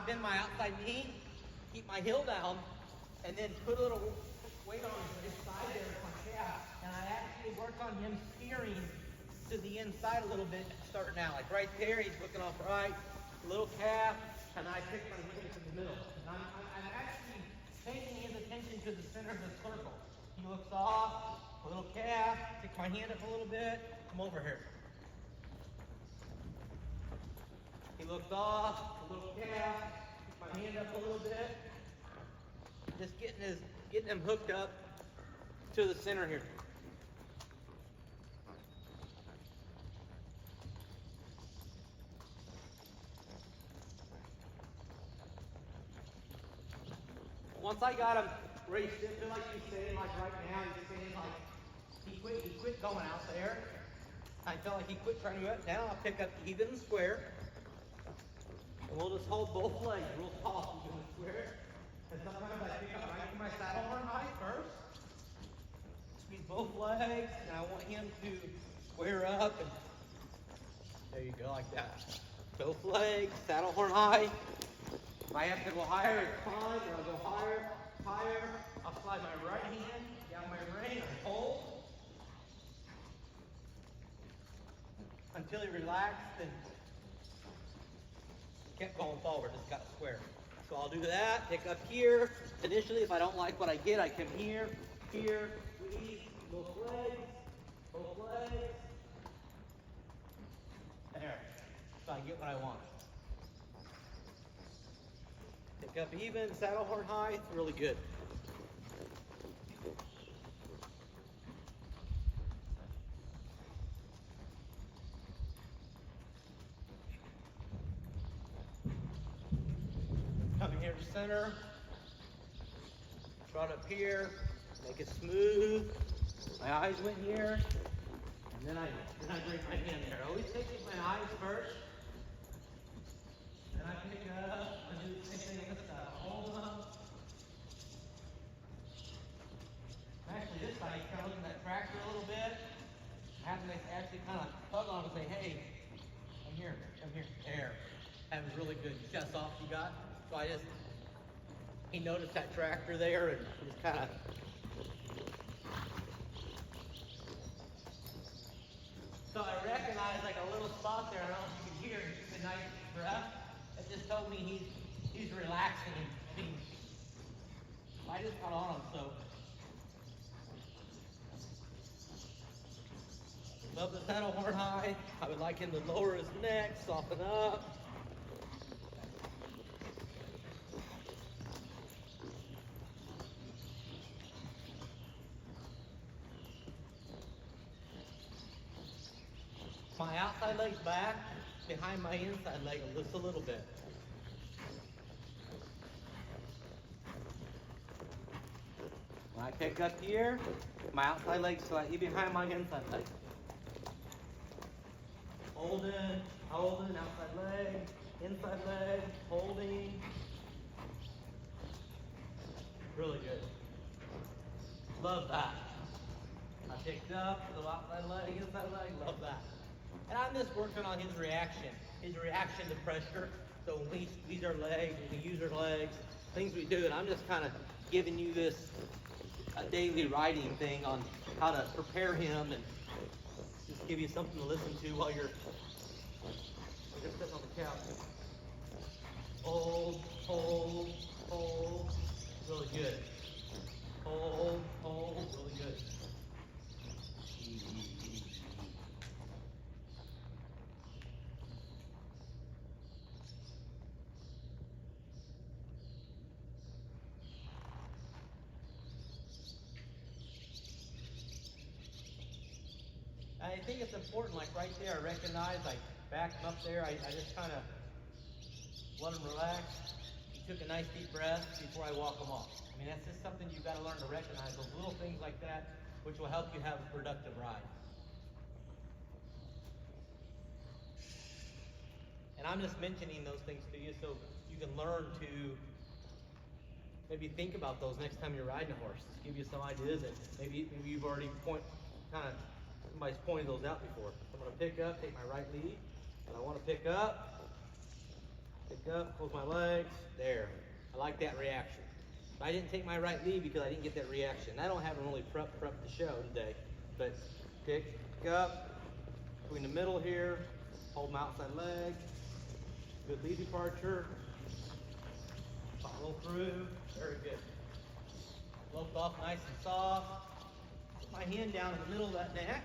bend my outside knee, keep my heel down, and then put a little weight on his side there with my calf. And I actually work on him steering to the inside a little bit, starting out. Like right there, he's looking off right, little calf, and I pick my heel to the middle. And I'm actually taking his attention to the center of the circle. He looks off, a little calf, pick my hand up a little bit, come over here. He looks off, a little calf, pick my hand up a little bit. Just getting him hooked up to the center here. Once I got him raced into, like he's saying, like right now, he's saying like he quit going out there. I felt like he quit trying to go up. Now I'll pick up even square. And we'll just hold both legs real tall, even square. And sometimes I pick up right to my saddle horn height first. Squeeze both legs, and I want him to square up, and there you go, like that. Both legs, saddle horn high. If I have to go higher, it's fine, or I'll go higher, higher. I'll slide my right hand down my rein and hold until he relaxed and kept going forward, just got square. So I'll do that, pick up here. Initially, if I don't like what I get, I come here, squeeze, both legs, there. So I get what I want. Pick up even, saddle horn high, it's really good. Come here to center, trot up here, make it smooth. My eyes went here, and then I bring my hand there. I always take my eyes first. Then I pick up and do the same thing with the hold up. Actually, this side, kind of looking at that tractor a little bit. Having to actually kind of hug on and say, hey, come here, there. That was really good. You see how soft you got? So he noticed that tractor there and just kind of. So I recognized like a little spot there. I don't know if you can hear. He took a nice breath. It just told me he's relaxing. I mean, I just got on him, so. Love the saddle horn high. I would like him to lower his neck, soften up. My outside leg's back, behind my inside leg just a little bit. When I pick up here, my outside leg's slightly behind my inside leg. Holding, outside leg, inside leg, holding. Really good. Love that. I picked up, the outside leg, inside leg, love that. And I'm just working on his reaction to pressure. So when we squeeze our legs, when we use our legs, things we do, and I'm just kind of giving you this daily writing thing on how to prepare him and just give you something to listen to while you're just sitting on the couch. Hold, really good. Hold, really good. I think it's important, like right there, I recognize, I back him up there, I just kind of let him relax. He took a nice deep breath before I walk him off. I mean, that's just something you've got to learn to recognize, those little things like that, which will help you have a productive ride. And I'm just mentioning those things to you so you can learn to maybe think about those next time you're riding a horse. Just give you some ideas that maybe you've already somebody's pointed those out before. I'm going to pick up, take my right lead, and I want to pick up, Pick up, close my legs. There. I like that reaction. I didn't take my right lead because I didn't get that reaction. I don't have them really prep to show today. But pick up between the middle here. Hold my outside leg. Good lead departure. Follow through. Very good. Lope off nice and soft. Put my hand down in the middle of that neck.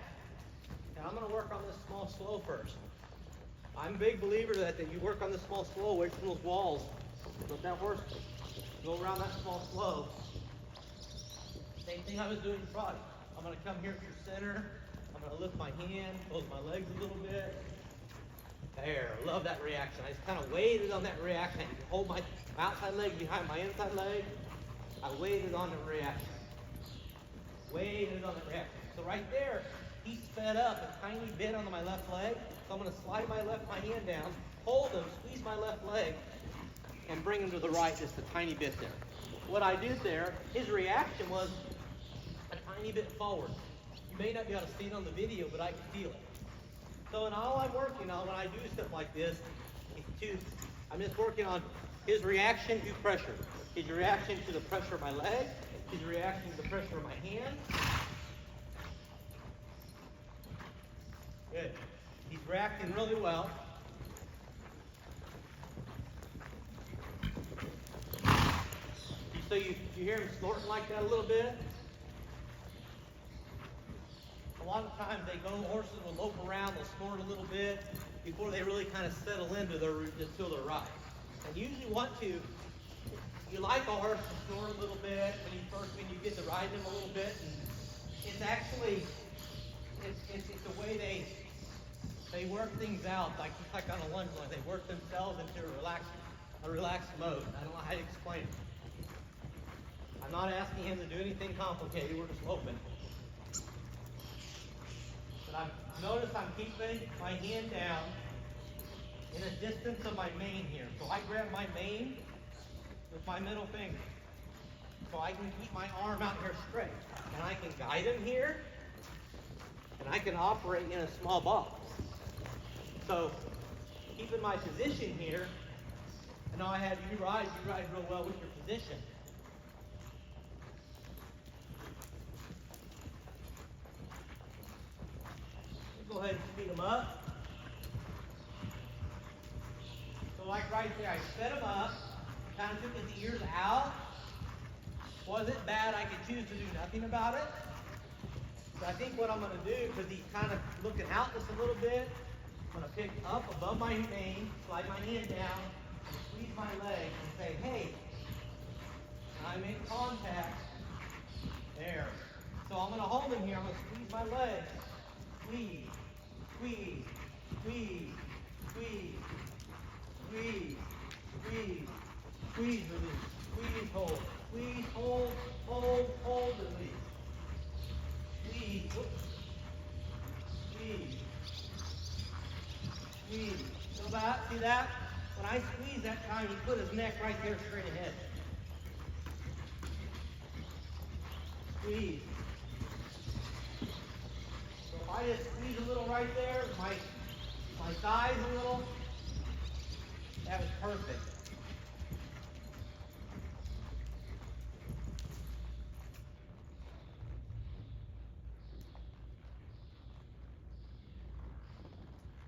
Now I'm going to work on this small slow first. I'm a big believer that you work on this small slow away from those walls. Let that horse go around that small slow. Same thing I was doing in trotting. I'm going to come here through center. I'm going to lift my hand, close my legs a little bit. There, love that reaction. I just kind of waited on that reaction. I hold my outside leg behind my inside leg. I waited on the reaction. Waited on the reaction. So right there, he sped up a tiny bit on my left leg. So I'm going to slide my hand down, hold him, squeeze my left leg, and bring him to the right just a tiny bit there. What I did there, his reaction was a tiny bit forward. You may not be able to see it on the video, but I can feel it. So in all I'm working on when I do stuff like this, I'm just working on his reaction to pressure. His reaction to the pressure of my leg, his reaction to the pressure of my hand. Good. He's reacting really well. So you hear him snorting like that a little bit? A lot of times horses will lope around, they'll snort a little bit before they really kind of settle into their ride. And you usually you like a horse to snort a little bit when you get to ride them a little bit. And it's actually, it's the way they work things out, just like on a lunge line. They work themselves into a relaxed mode. I don't know how to explain it. I'm not asking him to do anything complicated. We're just loping. But notice I'm keeping my hand down in a distance of my mane here. So I grab my mane with my middle finger. So I can keep my arm out here straight. And I can guide him here. And I can operate in a small box. So keeping my position here. And now you ride real well with your position. Go ahead and speed them up. So like right there, I set him up, kind of took his ears out. Wasn't bad, I could choose to do nothing about it. So I think what I'm going to do, because he's kind of looking out just a little bit, I'm going to pick up above my mane, slide my hand down, and squeeze my leg and say, hey, I'm in contact. There. So I'm going to hold him here, I'm going to squeeze my leg, squeeze. Squeeze, squeeze, squeeze, squeeze, squeeze, squeeze, release, squeeze, hold, squeeze, hold, release. Squeeze, squeeze, squeeze. Go back, see that? When I squeeze that time, he put his neck right there straight ahead. Squeeze. I just squeeze a little right there, my thighs a little. That was perfect.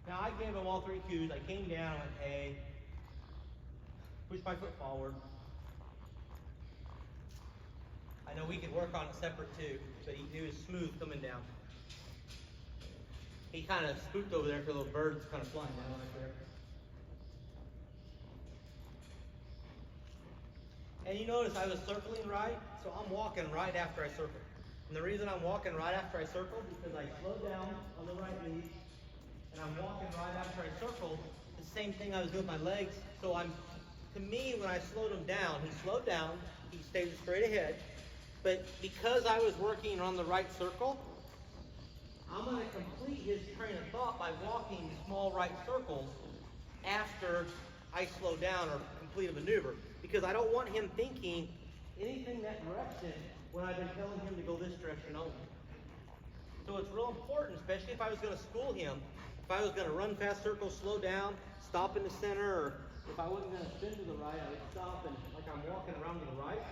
Now I gave him all three cues. I came down, I went A, pushed my foot forward. I know we could work on it separate too, but he was smooth coming down. He kind of spooked over there because those birds kind of flying down right there. And you notice I was circling right, so I'm walking right after I circle. And the reason I'm walking right after I circle is because I slowed down on the right lead, and I'm walking right after I circle. The same thing I was doing with my legs. So to me, when I slowed him down, he slowed down, he stayed straight ahead. But because I was working on the right circle, I'm going to complete his train of thought by walking small right circles after I slow down or complete a maneuver. Because I don't want him thinking anything that direction when I've been telling him to go this direction only. So it's real important, especially if I was going to school him, if I was going to run fast circles, slow down, stop in the center, or if I wasn't going to spin to the right, I would stop and like I'm walking around to the right.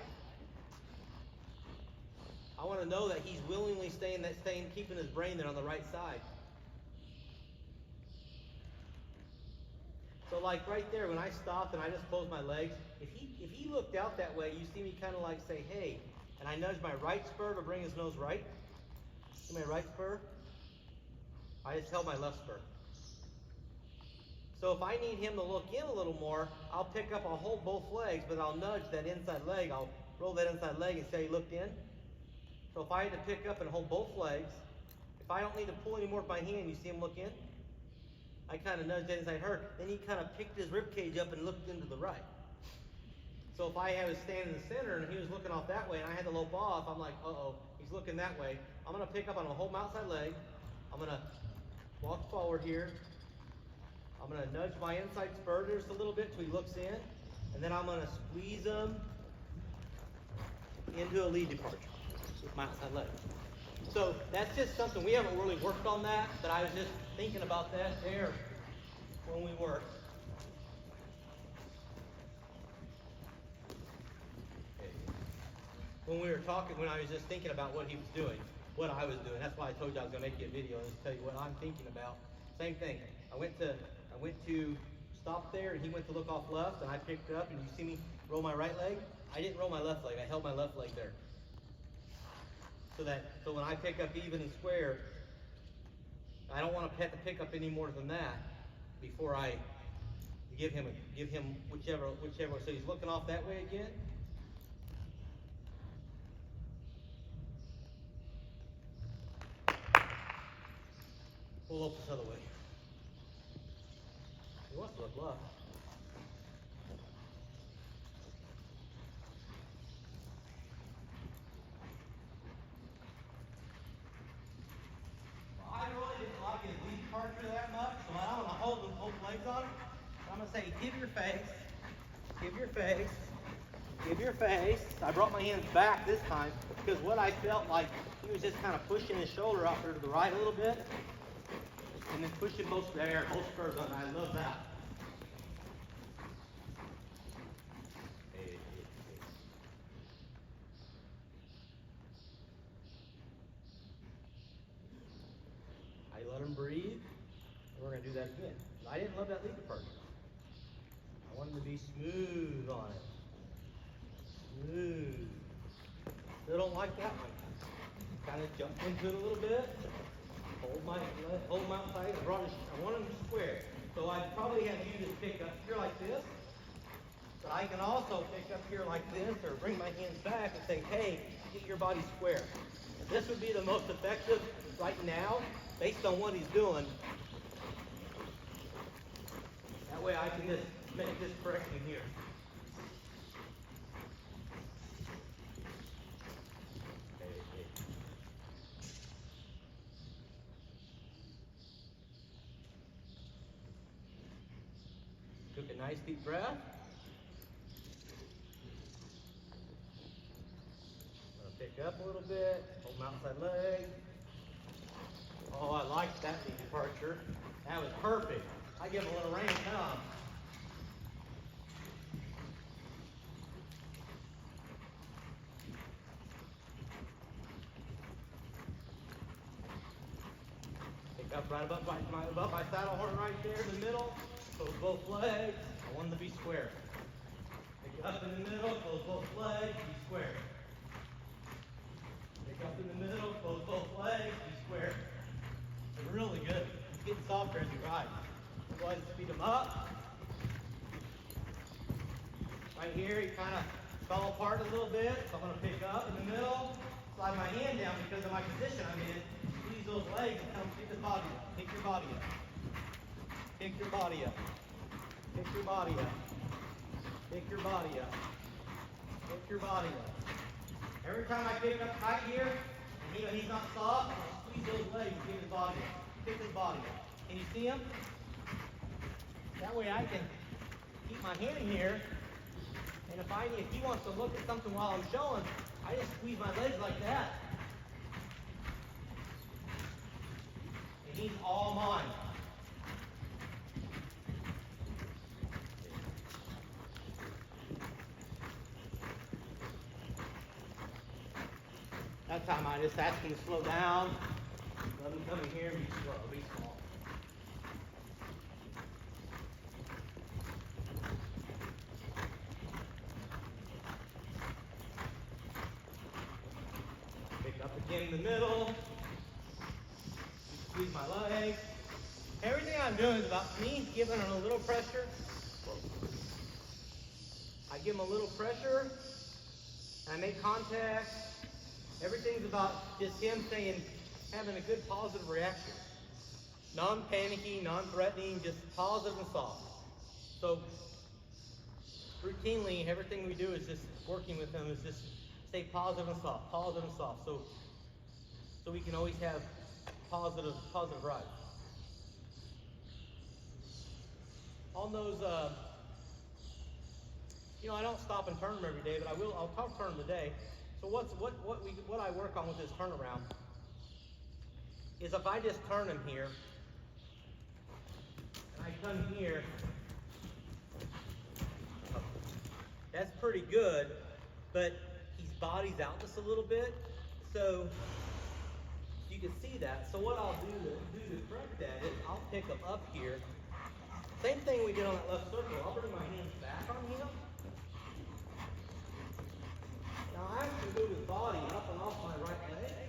I want to know that he's willingly keeping his brain there on the right side. So like right there, when I stopped and I just closed my legs, if he looked out that way, you see me kind of like say, hey, and I nudge my right spur to bring his nose right. See my right spur? I just held my left spur. So if I need him to look in a little more, I'll pick up, I'll hold both legs, but I'll nudge that inside leg. I'll roll that inside leg and say he looked in. So if I had to pick up and hold both legs, if I don't need to pull any more with my hand, you see him look in? I kind of nudged that inside her. Then he kind of picked his rib cage up and looked into the right. So if I was standing in the center and he was looking off that way and I had to lope off, I'm like, uh-oh, he's looking that way. I'm going to pick up, I'm going to hold my outside leg. I'm going to walk forward here. I'm going to nudge my inside spur just a little bit till he looks in. And then I'm going to squeeze him into a lead departure with my outside leg. So that's just something, we haven't really worked on that, but I was just thinking about that there when we worked. When we were talking, when I was just thinking about what he was doing, what I was doing. That's why I told you I was going to make you a video and tell you what I'm thinking about. Same thing. I went to stop there, and he went to look off left, and I picked up, and you see me roll my right leg? I didn't roll my left leg. I held my left leg there. So when I pick up even and square, I don't want to have to pick up any more than that before I give him whichever. So he's looking off that way again. Pull up this other way. He wants to look left. I really didn't like his lead departure that much, so I don't want to hold both legs on him. I'm going to say, give your face, give your face, give your face. I brought my hands back this time because what I felt like, he was just kind of pushing his shoulder out there to the right a little bit, and then pushing both spurs on. I love that. I let him breathe, and we're going to do that again. I didn't love that lead departure. I wanted to be smooth on it. Smooth. Still don't like that one. Kind of jumped into it a little bit. Hold my outside. I want him to square. So I'd probably have you just pick up here like this. But I can also pick up here like this or bring my hands back and say, hey, get your body square. This would be the most effective right now based on what he's doing. That way I can just make this correction here. Took a nice deep breath. I'm going to pick up a little bit, hold my outside leg. Oh, I liked that lead departure. That was perfect. I give him a little range, huh? Pick up right above my saddle horn right there in the middle. Close both legs. I want them to be square. Pick up in the middle, close both legs, be square. Pick up in the middle, close both legs, be square. They're really good. It's getting softer as you ride. Go ahead and speed them up. Right here, he kind of fell apart a little bit, so I'm going to pick up in the middle, slide my hand down because of my position I'm in, squeeze those legs and come pick the body up. Pick your body up. Pick your body up. Pick your body up. Pick your body up. Pick your body up. Every time I pick up tight here, and he's not soft, I'll squeeze those legs and get his body up. Pick his body up. Can you see him? That way I can keep my hand here, and if he wants to look at something while I'm showing, I just squeeze my legs like that. And he's all mine. That time I just ask him to slow down. Let him come in here and be slow, be small. Pick up again in the middle. Squeeze my leg. Everything I'm doing is about me giving him a little pressure. I give him a little pressure. I make contact. Everything's about just him saying, having a good positive reaction. Non-panicky, non-threatening, just positive and soft. So routinely, everything we do is just working with him is just stay positive and soft, positive and soft. So we can always have positive rides. On those, I don't stop and turn them every day, but I'll turn them today. So what I work on with this turnaround is if I just turn him here, and I come here, that's pretty good, but his body's out just a little bit, so you can see that. So what I'll do to correct that is I'll pick him up here. Same thing we did on that left circle. I'll bring my hands back on him. Now I actually move his body up and off my right leg.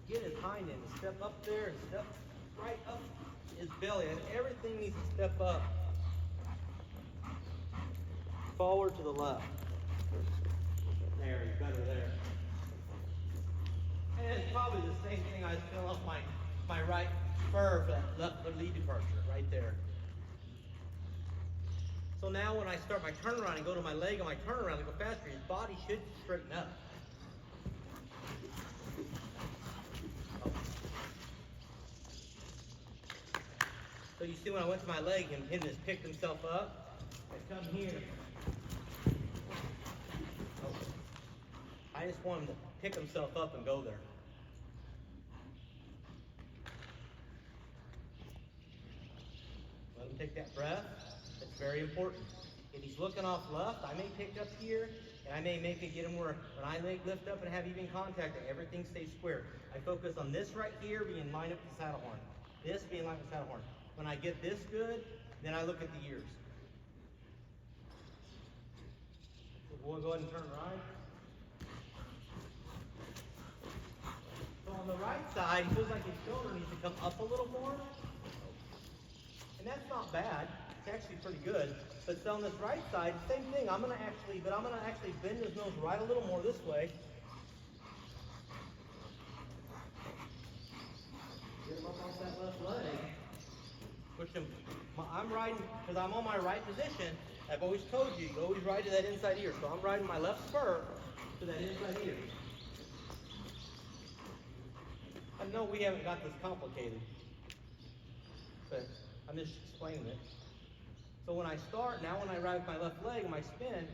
Get his hind end, step up there and step right up his belly. And everything needs to step up. Forward to the left. There, he's better there. And it's probably the same thing I was feeling off my right fur for that left lead departure, right there. So now when I start my turnaround and go to my leg on my turnaround and go faster, his body should straighten up. So you see when I went to my leg and him just picked himself up, I come here. I just want him to pick himself up and go there. Let him take that breath. That's very important. If he's looking off left, I may pick up here, and I may make it get him where when I lift up and have even contact, everything stays square. I focus on this right here being lined up with the saddle horn. This being lined up with the saddle horn. When I get this good, then I look at the ears. So we'll go ahead and turn right. So on the right side, he feels like his shoulder needs to come up a little more. And that's not bad. It's actually pretty good. But on this right side, same thing. I'm gonna actually bend his nose right a little more this way. Get him up off that left leg. Push him. I'm riding, because I'm on my right position. I've always told you, you always ride to that inside ear. So I'm riding my left spur to that inside ear. I know we haven't got this complicated, but I'm just explaining it. So when I start, now when I ride with my left leg and my spin,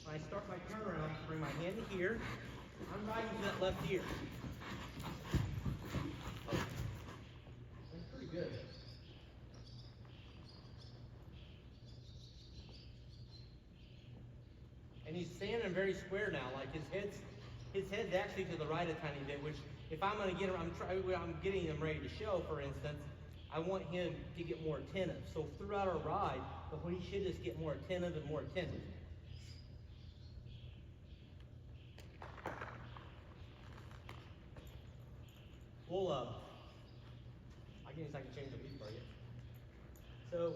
when I start my turnaround, bring my hand to here, I'm riding to that left ear. That's pretty good. And he's standing very square now, like his head's actually to the right a tiny bit, which if I'm going to get him, I'm getting him ready to show, for instance, I want him to get more attentive. So throughout our ride, he should just get more attentive and more attentive. We'll, I can change the beat for you. So,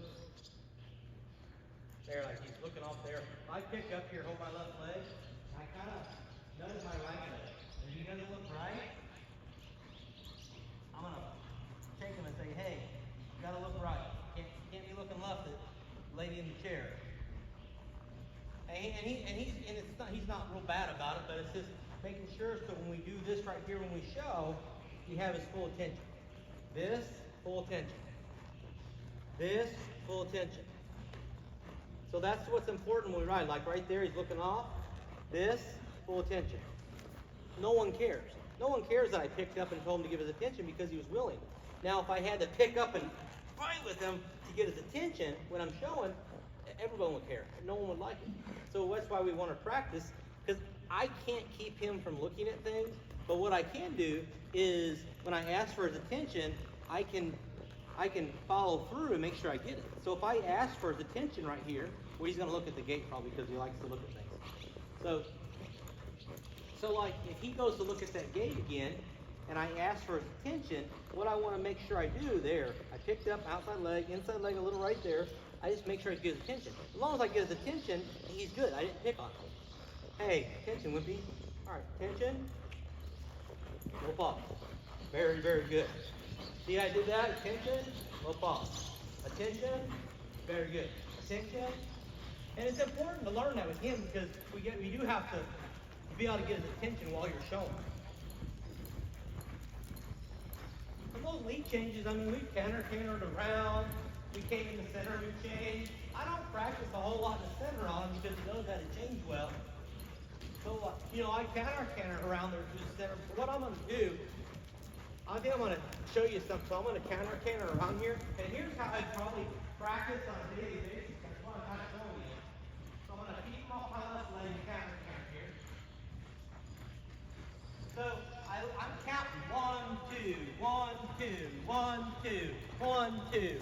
there, like he's looking off there. If I pick up here, hold my left leg, I kind of nudge my right leg. If he doesn't look right, I'm going to shake him and say, hey, you got to look right. Can't be looking left at lady in the chair. He's not real bad about it, but it's just making sure so when we do this right here, when we show, you have his full attention. This, full attention. This, full attention. So that's what's important when we ride. Like right there, he's looking off. This, full attention. No one cares. No one cares that I picked up and told him to give his attention because he was willing. Now, if I had to pick up and fight with him to get his attention when I'm showing, everyone would care. No one would like it. So that's why we want to practice, because I can't keep him from looking at things, but what I can do is when I ask for his attention, I can follow through and make sure I get it. So if I ask for his attention right here, well, he's going to look at the gate probably because he likes to look at things. So like if he goes to look at that gate again, and I ask for his attention, what I want to make sure I do there, I picked up outside leg, inside leg a little right there. I just make sure I get his attention. As long as I get his attention, he's good. I didn't pick on him. Hey, attention, Wimpy. All right, attention. No pause. Very, very good. See how I did that? Attention, no pause. Attention, very good. Attention. And it's important to learn that with him because we do have to be able to get his attention while you're showing. And those lead changes, I mean, we've cantered around. We came in the center, we changed. I don't practice a whole lot in the center on him because he knows how to change well. So, I canter around there to the center. But what I'm going to do, I think I'm going to show you something. So I'm going to canter around here. And here's how I probably practice on a daily basis. That's what I'm kind of showing you. So I'm going to keep him off my left leg and canter here. So I'm counting 1, 2, 1, 2, 1, 2, 1, 2.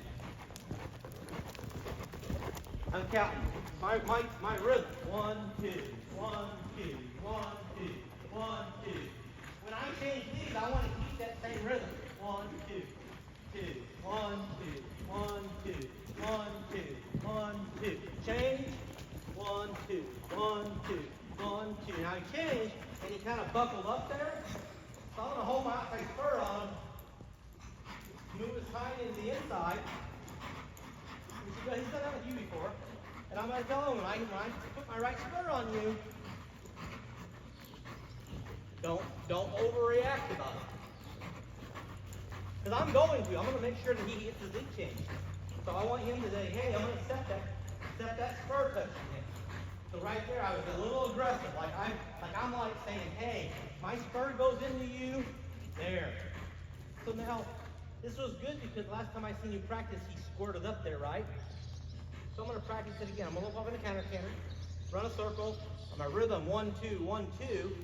I'm counting my rhythm. 1, 2, 1, 2, 1, 2, 1, 2. When I change these, I want to keep that same rhythm. 1, 2, 2, 1, 2, 1, 2, 1, 2, 1, 2. Change. 1, 2, 1, 2, 1, 2. Now he changed, and he kind of buckled up there. So I'm going to hold my outside spur on him. Move his hind into the inside. He's done that with you before. And I'm going to tell him when I put my right spur on you, don't overreact about it. Because I'm going to make sure that he gets his lead change. So I want him to say, hey, I'm going to set that spur touching him. So right there, I was a little aggressive. I'm saying, hey, my spur goes into you. There. So now, this was good because last time I seen you practice, he squirted up there, right? So I'm going to practice it again. I'm going to look off in a canter, run a circle on my rhythm, 1, 2, 1, 2.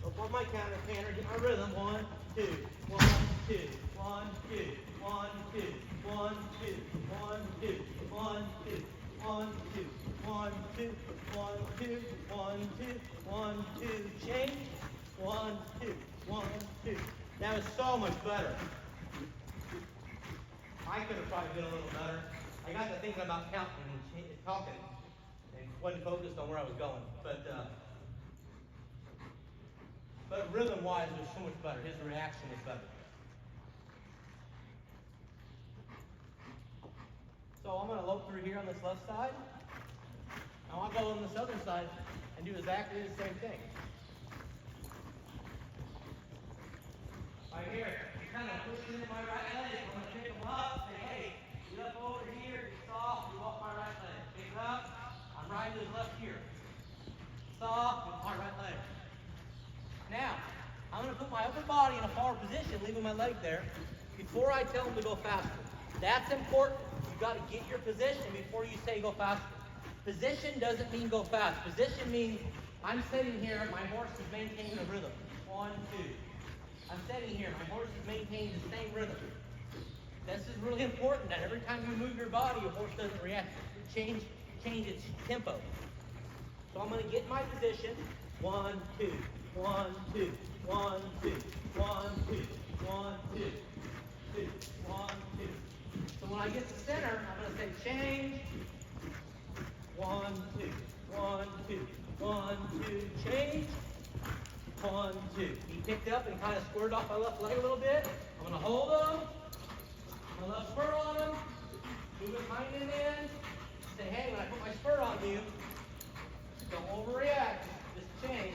Look off my canter, get my rhythm, 1, 2, 1, 2, 1, 2, 1, 2, 1, 2, 1, 2, 1, 2, 1, 2, 1, 2, 1, 2, 1, 2, 1, 2, change, 1, 2, 1, 2. That was so much better. I could have probably been a little better. I got to thinking about counting and talking and wasn't focused on where I was going. But rhythm-wise, it was so much better. His reaction was better. So I'm going to lope through here on this left side. Now I'll go on this other side and do exactly the same thing. Right here, you're kind of pushing into my right leg. I'm going to pick them up, say, hey, get up over here, get soft, you walk my right leg. Pick it up, I'm right to his left here. Soft, with my right leg. Now, I'm going to put my upper body in a forward position, leaving my leg there, before I tell him to go faster. That's important. You've got to get your position before you say go faster. Position doesn't mean go fast. Position means I'm sitting here, my horse is maintaining a rhythm. 1, 2. I'm sitting here, my horse is maintaining the same rhythm. This is really important that every time you move your body, your horse doesn't react. Change its tempo. So I'm going to get in my position. 1, 2, 1, 2, 1, 2, 1, 2, 1, 2, 2, 1, 2. So when I get to center, I'm going to say change. 1, 2, 1, 2, 1, 2, change. 1, 2. He picked up and kind of squared off my left leg a little bit. I'm going to hold him. My left spur on him. Move his hind end in. Say, hey, when I put my spur on you, don't overreact. Just change.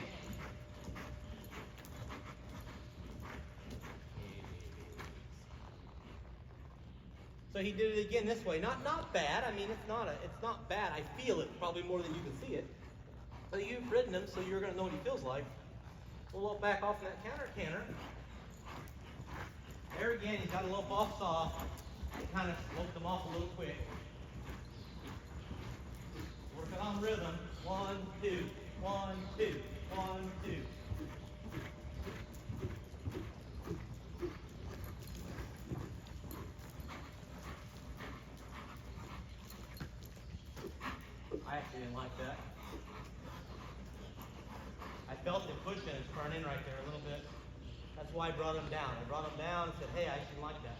So he did it again this way. Not bad. I mean, it's not bad. I feel it probably more than you can see it. But you've ridden him, so you're going to know what he feels like. We'll look back off in that canter. There again, he's got a little off soft. I kind of sloped him off a little quick. Get on rhythm. 1, 2, 1, 2, 1, 2. I actually didn't like that. I felt it pushing his front end right there a little bit. That's why I brought him down. I brought him down and said, hey, I shouldn't like that.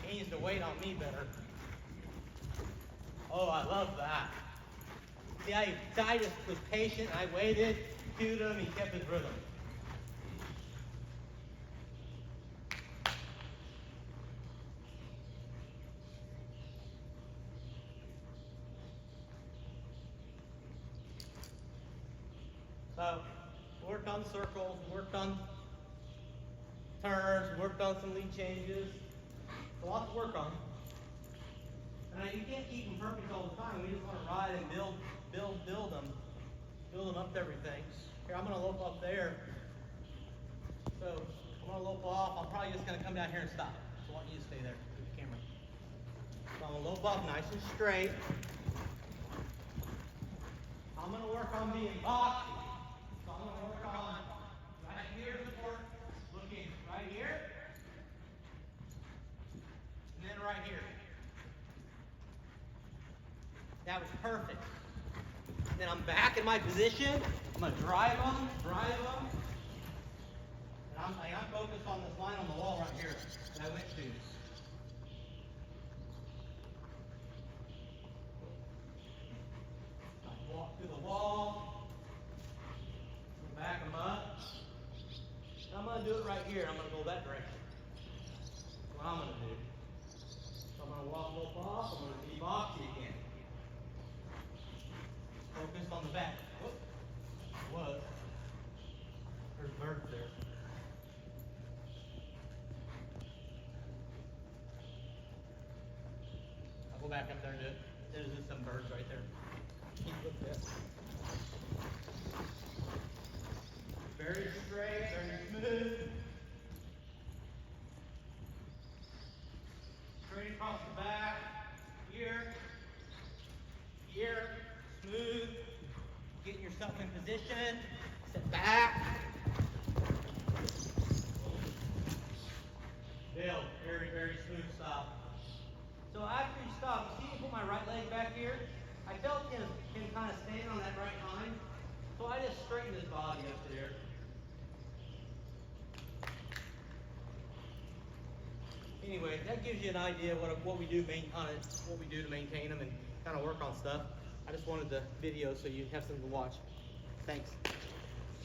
He needs to wait on me better. Oh, I love that. See, I just was patient. I waited, cued him, he kept his rhythm. So, worked on circles, worked on turns, worked on some lead changes. A lot to work on. And you can't keep them perfect all the time. We just want to ride and build them up to everything. Here, I'm going to lope up there. So, I'm going to lope off. I'm probably just going to come down here and stop. So I want you to stay there with the camera. So I'm going to lope off nice and straight. I'm going to work on being boxy. So I'm going to work on right here support, looking right here, and then right here. That was perfect. Then I'm back in my position. I'm going to drive them. And I'm focused on this line on the wall right here that I went to. I walk through the wall. Back them up. I'm going to do it right here. I'm going to go that direction. That's what I'm going to do. So I'm going to walk a little off. I'm going to be boxy again. Focus on the back. Whoop. Was. There's birds there. I'll go back up there and do it. There's just some birds right there. Keep looking at it. Very straight, very smooth. Straight across the back. Here. Smooth. Getting yourself in position. Sit back. Build. Very, very smooth stop. So after you stop, you see me put my right leg back here? I felt him kind of staying on that right line. So I just straightened his body up there. Anyway, that gives you an idea what we do to maintain them and kind of work on stuff. I just wanted the video so you have something to watch. Thanks.